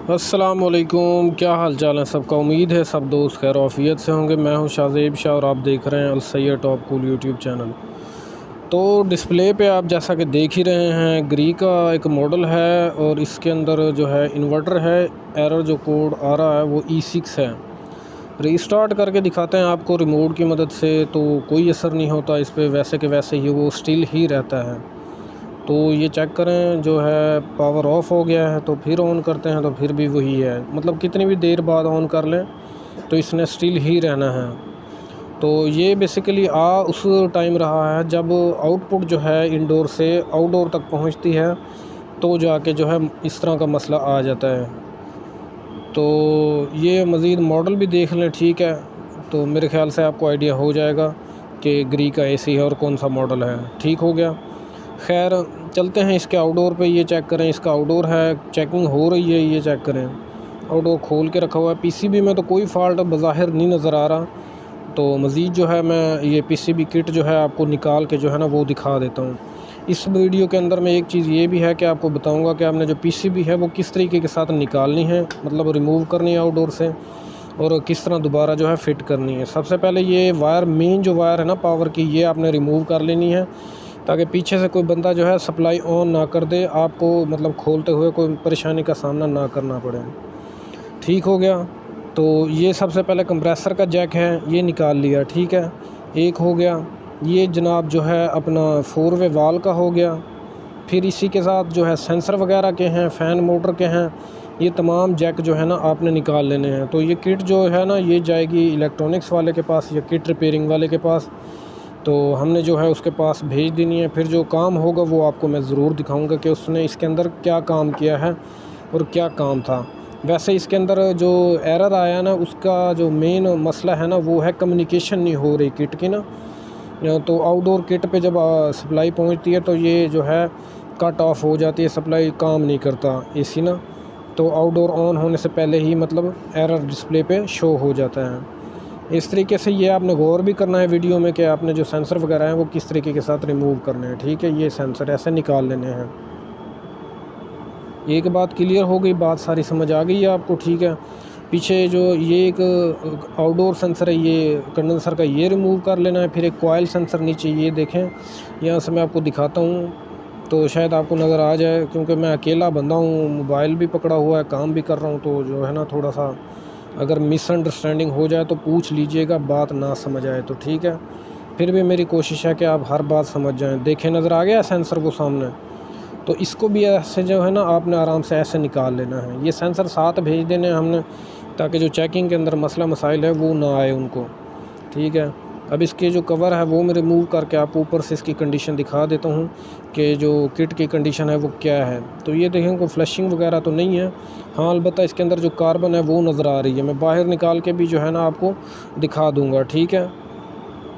अस्सलामुअलैकुम, क्या हाल चाल है सबका। उम्मीद है सब दोस्त खैर आफियत से होंगे। मैं हूं शाज़ेब शाह और आप देख रहे हैं Al Syed top cool YouTube channel. तो डिस्प्ले पे आप जैसा कि देख ही रहे हैं, ग्री का एक मॉडल है और इसके अंदर जो है इन्वर्टर है। एरर जो कोड आ रहा है वो E6 है। रीस्टार्ट करके दिखाते हैं आपको रिमोट की मदद से, तो कोई असर नहीं होता इस पर, वैसे के वैसे ही वो स्टिल ही रहता है। तो ये चेक करें, जो है पावर ऑफ हो गया है, तो फिर ऑन करते हैं तो फिर भी वही है। मतलब कितनी भी देर बाद ऑन कर लें तो इसने स्टिल ही रहना है। तो ये बेसिकली उस टाइम रहा है जब आउटपुट जो है इंडोर से आउटडोर तक पहुंचती है, तो जाके जो है इस तरह का मसला आ जाता है। तो ये मज़ीद मॉडल भी देख लें, ठीक है, तो मेरे ख़्याल से आपको आइडिया हो जाएगा कि ग्री का AC है और कौन सा मॉडल है। ठीक हो गया। खैर चलते हैं इसके आउटडोर पे, ये चेक करें। इसका आउटडोर है, चेकिंग हो रही है, ये चेक करें। आउटडोर खोल के रखा हुआ है। PCB में तो कोई फ़ाल्ट बज़ाहिर नहीं नज़र आ रहा। तो मज़ीद जो है मैं ये PCB किट जो है आपको निकाल के जो है ना वो दिखा देता हूँ। इस वीडियो के अंदर में एक चीज़ ये भी है कि आपको बताऊँगा कि आपने जो PCB है वो किस तरीके के साथ निकालनी है, मतलब रिमूव करनी है आउटडोर से, और किस तरह दोबारा जो है फ़िट करनी है। सबसे पहले ये वायर, मेन जो वायर है ना पावर की, ये आपने रिमूव कर लेनी है, ताकि पीछे से कोई बंदा जो है सप्लाई ऑन ना कर दे, आपको मतलब खोलते हुए कोई परेशानी का सामना ना करना पड़े। ठीक हो गया। तो ये सबसे पहले कंप्रेसर का जैक है, ये निकाल लिया, ठीक है, एक हो गया। ये जनाब जो है अपना 4 वे वाल का हो गया। फिर इसी के साथ जो है सेंसर वगैरह के हैं, फ़ैन मोटर के हैं, ये तमाम जैक जो है ना आपने निकाल लेने हैं। तो ये किट जो है ना ये जाएगी इलेक्ट्रॉनिक्स वाले के पास या किट रिपेयरिंग वाले के पास। तो हमने जो है उसके पास भेज देनी है। फिर जो काम होगा वो आपको मैं ज़रूर दिखाऊंगा कि उसने इसके अंदर क्या काम किया है और क्या काम था। वैसे इसके अंदर जो एरर आया ना, उसका जो मेन मसला है ना वो है कम्युनिकेशन नहीं हो रही किट की ना। तो आउटडोर किट पे जब सप्लाई पहुंचती है तो ये जो है कट ऑफ हो जाती है, सप्लाई काम नहीं करता AC ना। तो आउटडोर ऑन होने से पहले ही मतलब एरर डिस्प्ले पे शो हो जाता है। इस तरीके से ये आपने गौर भी करना है वीडियो में कि आपने जो सेंसर वगैरह हैं वो किस तरीके के साथ रिमूव करने हैं। ठीक है, ये सेंसर ऐसे निकाल लेने हैं। एक बात क्लियर हो गई, बात सारी समझ आ गई है आपको। ठीक है, पीछे जो ये एक आउटडोर सेंसर है, ये कंडेंसर का, ये रिमूव कर लेना है। फिर एक कॉइल सेंसर नीचे, ये देखें, यहाँ से मैं आपको दिखाता हूँ तो शायद आपको नज़र आ जाए, क्योंकि मैं अकेला बंदा हूँ, मोबाइल भी पकड़ा हुआ है, काम भी कर रहा हूँ, तो जो है ना थोड़ा सा अगर मिसअंडरस्टैंडिंग हो जाए तो पूछ लीजिएगा, बात ना समझ आए तो। ठीक है, फिर भी मेरी कोशिश है कि आप हर बात समझ जाएं। देखें, नज़र आ गया सेंसर वो सामने। तो इसको भी ऐसे जो है ना आपने आराम से ऐसे निकाल लेना है। ये सेंसर साथ भेज देने हैं हमने, ताकि जो चेकिंग के अंदर मसला मसाइल है वो ना आए उनको। ठीक है, अब इसके जो कवर है वो मैं रिमूव करके आपको ऊपर से इसकी कंडीशन दिखा देता हूँ कि जो किट की कंडीशन है वो क्या है। तो ये देखें, कोई फ्लशिंग वगैरह तो नहीं है। हाँ, अलबत्ता इसके अंदर जो कार्बन है वो नज़र आ रही है। मैं बाहर निकाल के भी जो है ना आपको दिखा दूँगा। ठीक है,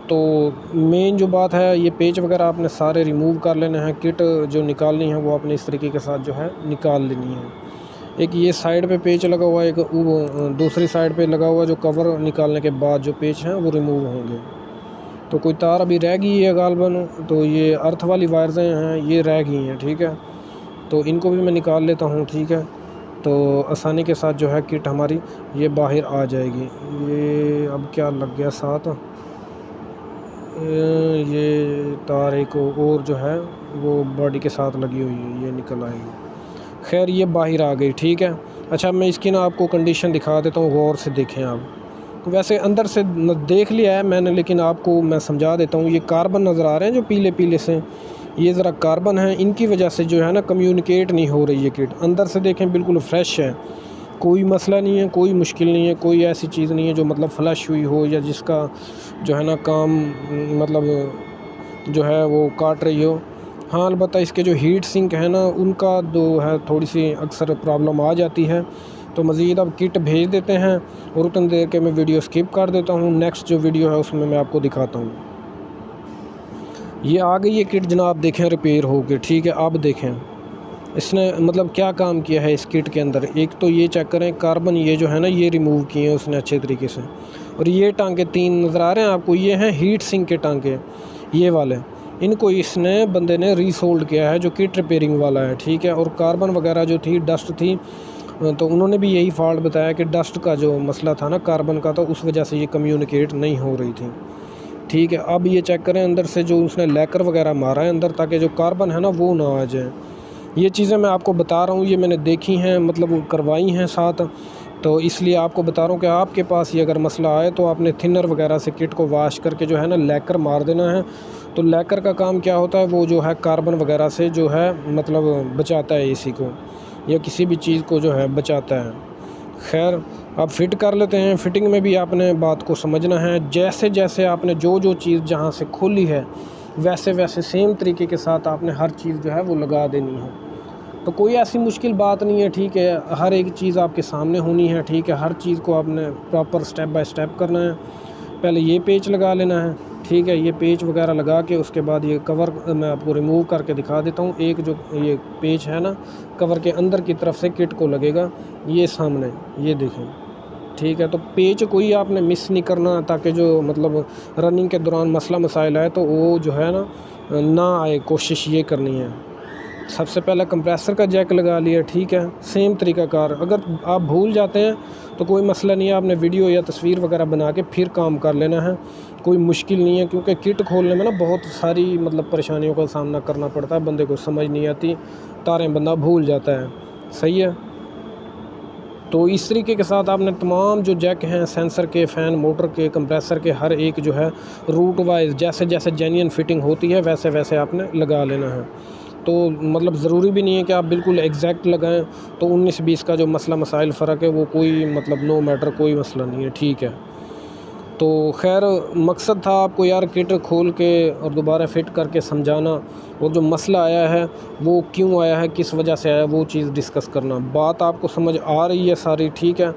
तो मेन जो बात है, ये पेच वगैरह आपने सारे रिमूव कर लेने हैं। किट जो निकालनी है वो आपने इस तरीके के साथ जो है निकाल लेनी है। एक ये साइड पे पेच लगा हुआ है, एक दूसरी साइड पे लगा हुआ, जो कवर निकालने के बाद जो पेच हैं वो रिमूव होंगे। तो कोई तार अभी रह गई है गालबन, तो ये अर्थ वाली वायर्स हैं, ये रह गई हैं। ठीक है, तो इनको भी मैं निकाल लेता हूँ। ठीक है, तो आसानी के साथ जो है किट हमारी ये बाहर आ जाएगी। ये अब क्या लग गया साथ, ये तार एक और जो है वो बॉडी के साथ लगी हुई है, ये निकल आएगी। खैर, ये बाहर आ गई। ठीक है, अच्छा, मैं इसकी ना आपको कंडीशन दिखा देता हूँ, गौर से देखें आप। तो वैसे अंदर से देख लिया है मैंने, लेकिन आपको मैं समझा देता हूँ। ये कार्बन नज़र आ रहे हैं जो पीले पीले से, ये ज़रा कार्बन है, इनकी वजह से जो है ना कम्युनिकेट नहीं हो रही है किट। अंदर से देखें बिल्कुल फ्रेश है, कोई मसला नहीं है, कोई मुश्किल नहीं है, कोई ऐसी चीज़ नहीं है जो मतलब फ्लश हुई हो या जिसका जो है ना काम मतलब जो है वो काट रही हो। हाँ, अलबत्ता इसके जो हीट सिंक है ना उनका जो है थोड़ी सी अक्सर प्रॉब्लम आ जाती है। तो मज़ीद अब किट भेज देते हैं और उतनी देर के मैं वीडियो स्किप कर देता हूँ। नेक्स्ट जो वीडियो है उसमें मैं आपको दिखाता हूँ। ये आ गई है किट जनाब, देखें रिपेयर हो गई। ठीक है, अब देखें इसने मतलब क्या काम किया है इस किट के अंदर। एक तो ये चेक करें, कार्बन ये जो है ना ये रिमूव किए हैं उसने अच्छे तरीके से। और ये टांके 3 नज़र आ रहे हैं आपको, ये हैं हीट सिंक के टांके, ये वाले। इनको इसने बंदे ने रीसोल्ड किया है, जो किट रिपेयरिंग वाला है। ठीक है, और कार्बन वगैरह जो थी, डस्ट थी, तो उन्होंने भी यही फॉल्ट बताया कि डस्ट का जो मसला था ना कार्बन का, तो उस वजह से ये कम्युनिकेट नहीं हो रही थी। ठीक है, अब ये चेक करें अंदर से जो उसने लैकर वगैरह मारा है अंदर, ताकि जो कार्बन है ना वो ना आ जाए। ये चीज़ें मैं आपको बता रहा हूँ, ये मैंने देखी हैं, मतलब करवाई हैं साथ, तो इसलिए आपको बता रहा हूँ कि आपके पास ये अगर मसला आए तो आपने थिनर वगैरह से किट को वाश करके जो है ना लैकर मार देना है। तो लैकर का काम क्या होता है, वो जो है कार्बन वगैरह से जो है मतलब बचाता है एसी को या किसी भी चीज़ को जो है बचाता है। खैर, अब फ़िट कर लेते हैं। फ़िटिंग में भी आपने बात को समझना है, जैसे जैसे आपने जो चीज़ जहाँ से खोली है वैसे वैसे सेम तरीके के साथ आपने हर चीज़ जो है वो लगा देनी है। तो कोई ऐसी मुश्किल बात नहीं है, ठीक है, हर एक चीज़ आपके सामने होनी है, ठीक है, हर चीज़ को आपने प्रॉपर स्टेप बाय स्टेप करना है। पहले ये पेच लगा लेना है, ठीक है, ये पेच वगैरह लगा के उसके बाद ये कवर मैं आपको रिमूव करके दिखा देता हूँ। एक जो ये पेच है ना कवर के अंदर की तरफ से किट को लगेगा, ये सामने, ये देखें, ठीक है। तो पेच कोई आपने मिस नहीं करना, ताकि जो मतलब रनिंग के दौरान मसला मसाइल आए तो वो जो है ना आए, कोशिश ये करनी है। सबसे पहले कंप्रेसर का जैक लगा लिया, ठीक है, सेम तरीक़ाकार। अगर आप भूल जाते हैं तो कोई मसला नहीं है, आपने वीडियो या तस्वीर वगैरह बना के फिर काम कर लेना है, कोई मुश्किल नहीं है। क्योंकि किट खोलने में ना बहुत सारी मतलब परेशानियों का सामना करना पड़ता है, बंदे को समझ नहीं आती, तारें बंदा भूल जाता है, सही है। तो इस तरीके के साथ आपने तमाम जो जैक हैं सेंसर के, फ़ैन, मोटर के, कंप्रेसर के, हर एक जो है रूट वाइज जैसे जैसे जेन्युइन फिटिंग होती है वैसे वैसे आपने लगा लेना है। तो मतलब ज़रूरी भी नहीं है कि आप बिल्कुल एग्जैक्ट लगाएं, तो 19-20 का जो मसला मसाइल फ़र्क है वो कोई मतलब नो मैटर, कोई मसला नहीं है, ठीक है। तो खैर मकसद था आपको यार किट खोल के और दोबारा फ़िट करके समझाना, और जो मसला आया है वो क्यों आया है, किस वजह से आया है, वो चीज़ डिस्कस करना। बात आपको समझ आ रही है सारी, ठीक है।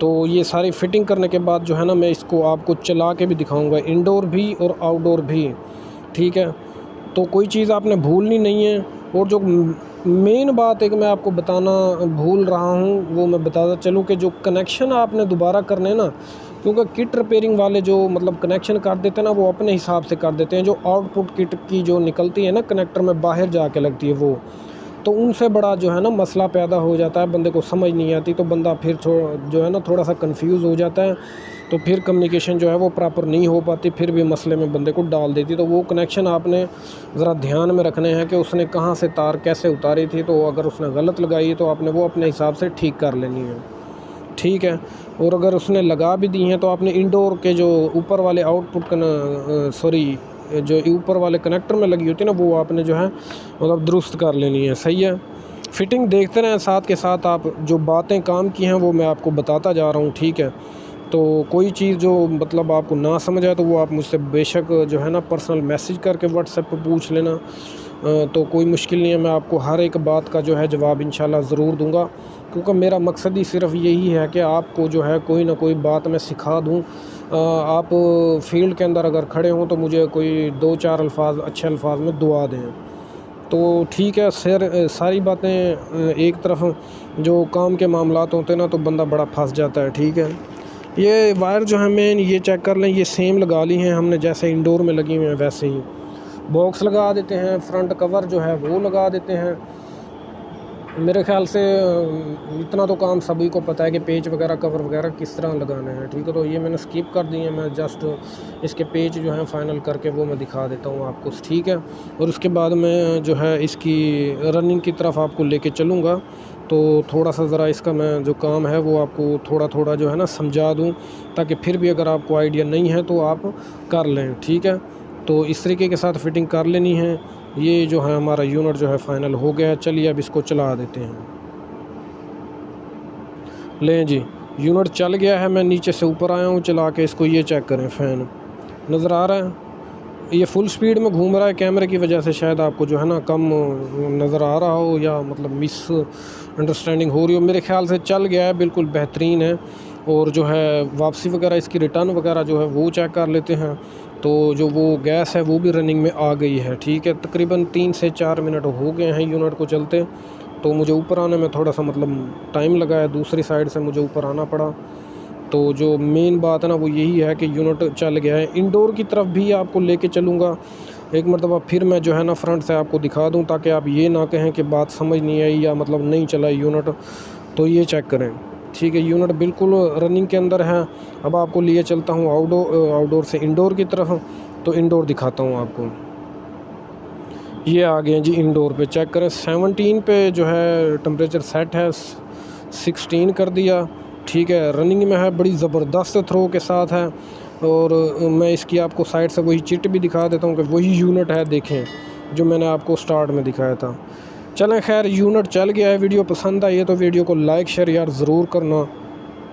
तो ये सारी फ़िटिंग करने के बाद जो है ना मैं इसको आपको चला के भी दिखाऊंगा, इंडोर भी और आउटडोर भी, ठीक है। तो कोई चीज़ आपने भूलनी नहीं है। और जो मेन बात एक मैं आपको बताना भूल रहा हूँ वो मैं बताता चलूँ कि जो कनेक्शन आपने दोबारा करने ना, क्योंकि किट रिपेयरिंग वाले जो मतलब कनेक्शन कर देते हैं ना वो अपने हिसाब से कर देते हैं। जो आउटपुट किट की जो निकलती है ना कनेक्टर में बाहर जाके लगती है वो, तो उनसे बड़ा जो है ना मसला पैदा हो जाता है, बंदे को समझ नहीं आती, तो बंदा फिर जो है ना थोड़ा सा कंफ्यूज हो जाता है, तो फिर कम्युनिकेशन जो है वो प्रॉपर नहीं हो पाती, फिर भी मसले में बंदे को डाल देती। तो वो कनेक्शन आपने ज़रा ध्यान में रखने हैं कि उसने कहाँ से तार कैसे उतारी थी, तो अगर उसने गलत लगाई है तो आपने वो अपने हिसाब से ठीक कर लेनी है, ठीक है। और अगर उसने लगा भी दी हैं तो आपने इंडोर के जो ऊपर वाले जो ऊपर वाले कनेक्टर में लगी होती है ना वो आपने जो है मतलब दुरुस्त कर लेनी है, सही है। फ़िटिंग देखते रहें साथ के साथ, आप जो बातें काम की हैं वो मैं आपको बताता जा रहा हूँ, ठीक है। तो कोई चीज़ जो मतलब आपको ना समझ आए तो वो आप मुझसे बेशक जो है ना पर्सनल मैसेज करके व्हाट्सएप पर पूछ लेना। तो कोई मुश्किल नहीं है, मैं आपको हर एक बात का जो है जवाब इंशाल्लाह ज़रूर दूंगा, क्योंकि मेरा मकसद ही सिर्फ यही है कि आपको जो है कोई ना कोई बात मैं सिखा दूं। आप फील्ड के अंदर अगर खड़े हों तो मुझे कोई 2-4 अल्फाज अच्छे अल्फाज में दुआ दें। तो ठीक है सर, सारी बातें एक तरफ जो काम के मामलात होते हैं ना तो बंदा बड़ा फंस जाता है, ठीक है। ये वायर जो है मेन ये चेक कर लें, ये सेम लगा ली हैं हमने जैसे इंडोर में लगी हुई हैं वैसे ही। बॉक्स लगा देते हैं, फ्रंट कवर जो है वो लगा देते हैं। मेरे ख़्याल से इतना तो काम सभी को पता है कि पेच वगैरह कवर वगैरह किस तरह लगाना है, ठीक है। तो ये मैंने स्किप कर दी है, मैं जस्ट इसके पेच जो है फ़ाइनल करके वो मैं दिखा देता हूँ आपको, ठीक है। और उसके बाद मैं जो है इसकी रनिंग की तरफ आपको लेके चलूँगा, तो थोड़ा सा ज़रा इसका मैं जो काम है वो आपको थोड़ा थोड़ा जो है ना समझा दूँ, ताकि फिर भी अगर आपको आइडिया नहीं है तो आप कर लें, ठीक है। तो इस तरीके के साथ फ़िटिंग कर लेनी है। ये जो है हमारा यूनिट जो है फ़ाइनल हो गया है। चलिए अब इसको चला देते हैं। लें जी, यूनिट चल गया है, मैं नीचे से ऊपर आया हूँ चला के इसको। ये चेक करें, फ़ैन नज़र आ रहा है, ये फुल स्पीड में घूम रहा है। कैमरे की वजह से शायद आपको जो है ना कम नज़र आ रहा हो या मतलब मिस अंडरस्टैंडिंग हो रही हो। मेरे ख़्याल से चल गया है, बिल्कुल बेहतरीन है। और जो है वापसी वगैरह इसकी रिटर्न वगैरह जो है वो चेक कर लेते हैं। तो जो वो गैस है वो भी रनिंग में आ गई है, ठीक है। तकरीबन 3 से 4 मिनट हो गए हैं यूनिट को चलते, तो मुझे ऊपर आने में थोड़ा सा मतलब टाइम लगा है, दूसरी साइड से मुझे ऊपर आना पड़ा। तो जो मेन बात है ना वो यही है कि यूनिट चल गया है। इंडोर की तरफ भी आपको लेके चलूँगा एक मरतबा, फिर मैं जो है ना फ्रंट से आपको दिखा दूँ, ताकि आप ये ना कहें कि बात समझ नहीं आई या मतलब नहीं चला यूनिट। तो ये चेक करें, ठीक है। यूनिट बिल्कुल रनिंग के अंदर है। अब आपको लिए चलता हूँ आउटडोर से इंडोर की तरफ। तो इंडोर दिखाता हूँ आपको। ये आ गए जी इंडोर पे, चेक करें 17 पे जो है टेम्परेचर सेट है, 16 कर दिया, ठीक है। रनिंग में है, बड़ी ज़बरदस्त थ्रो के साथ है। और मैं इसकी आपको साइड से वही चिट भी दिखा देता हूँ कि वही यूनिट है, देखें जो मैंने आपको स्टार्ट में दिखाया था। चलें खैर, यूनिट चल गया है। वीडियो पसंद आई है तो वीडियो को लाइक शेयर यार ज़रूर करना।